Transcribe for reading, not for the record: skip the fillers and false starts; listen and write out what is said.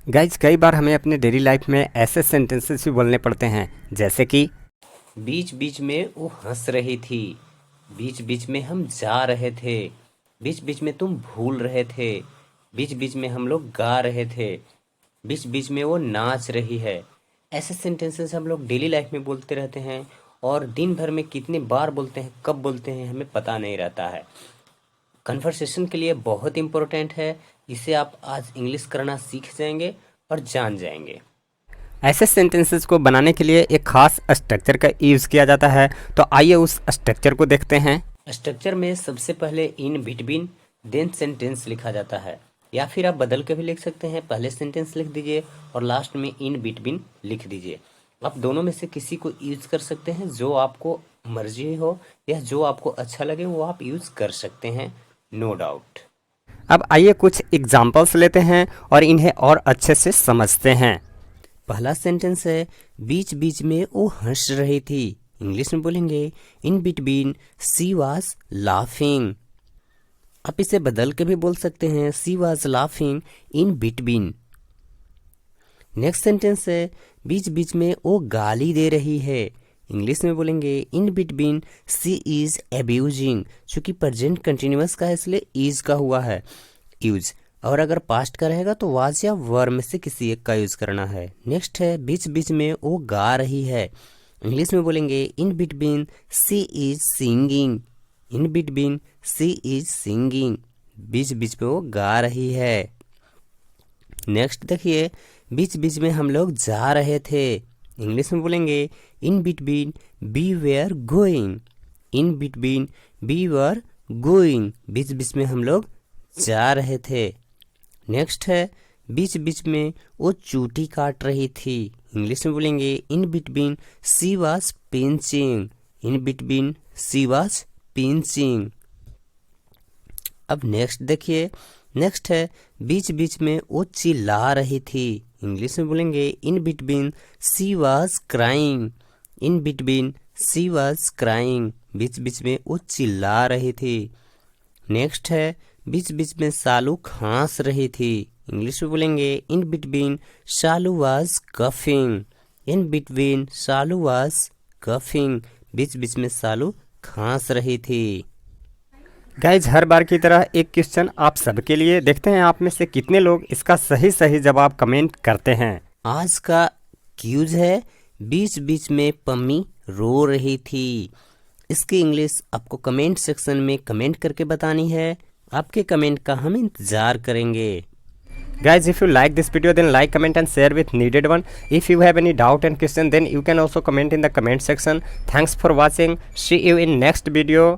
Guys कई बार हमें अपने डेली लाइफ में ऐसे सेंटेंसेस भी बोलने पड़ते हैं जैसे कि बीच बीच में वो हंस रही थी, बीच बीच में हम जा रहे थे, बीच बीच में तुम भूल रहे थे, बीच बीच में हम लोग गा रहे थे, बीच बीच में वो नाच रही है। ऐसे सेंटेंसेस हम लोग डेली लाइफ में बोलते रहते हैं और दिन भर में कितनी बार बोलते हैं, कब बोलते हैं, हमें पता नहीं रहता है। कन्वर्सेशन के लिए बहुत इम्पोर्टेंट है। इसे आप आज इंग्लिश करना सीख जाएंगे और जान जाएंगे। ऐसे सेंटेंसेस को बनाने के लिए एक खास स्ट्रक्चर का यूज़ किया जाता है। तो आइए उस स्ट्रक्चर को देखते हैं। स्ट्रक्चर में सबसे पहले इन बिटवीन देन सेंटेंस लिखा जाता है, या फिर आप बदल के भी लिख सकते हैं। पहले सेंटेंस लिख दीजिए और लास्ट में इन बिटवीन लिख दीजिए। आप दोनों में से किसी को यूज कर सकते हैं, जो आपको मर्जी हो या जो आपको अच्छा लगे वो आप यूज कर सकते हैं, नो डाउट। अब आइए कुछ एग्जाम्पल्स लेते हैं और इन्हें और अच्छे से समझते हैं। पहला सेंटेंस है बीच बीच में वो हंस रही थी। इंग्लिश में बोलेंगे in between she was laughing. आप इसे बदल के भी बोल सकते हैं, she was laughing in between. Next sentence है बीच बीच में वो गाली दे रही है। इंग्लिश में बोलेंगे in between she is abusing. चूंकि प्रेजेंट कंटिन्यूअस का है इसलिए इज का हुआ है यूज, और अगर पास्ट का रहेगा तो वाज या वर में से किसी एक का यूज करना है। नेक्स्ट है बीच बीच में वो गा रही है। इंग्लिश में बोलेंगे in between she is singing. In between she is singing, बीच बीच में वो गा रही है। नेक्स्ट देखिए, बीच बीच में हम लोग जा रहे थे। इंग्लिश में बोलेंगे in between we were going. In between we were going, बीच बीच में हम लोग जा रहे थे। नेक्स्ट है बीच बीच में वो चूटी काट रही थी। इंग्लिश में बोलेंगे in between she was pinching. In between she was pinching. अब नेक्स्ट देखिए, नेक्स्ट है बीच बीच में वो चिल्ला रही थी। इंग्लिश में बोलेंगे in between she was crying. In between she was crying, बीच बीच में वो चिल्ला रही थी। नेक्स्ट है बीच बीच में सालू खांस रही थी। इंग्लिश में बोलेंगे in between Shalu was coughing. In between Shalu was coughing, बीच बीच में सालू खांस रही थी। गाइज हर बार की तरह एक क्वेश्चन आप सबके लिए, देखते हैं आप में से कितने लोग इसका सही सही जवाब कमेंट करते हैं। आज का क्यूज है बीच बीच में पम्मी रो रही थी। इसकी इंग्लिश आपको कमेंट सेक्शन में कमेंट करके बतानी है। आपके कमेंट का हम इंतजार करेंगे। Guys, if you like this video, then like, comment and share with needed one. If you have any doubt and question, then you can also comment in the comment section. Thanks for watching. See you in next video.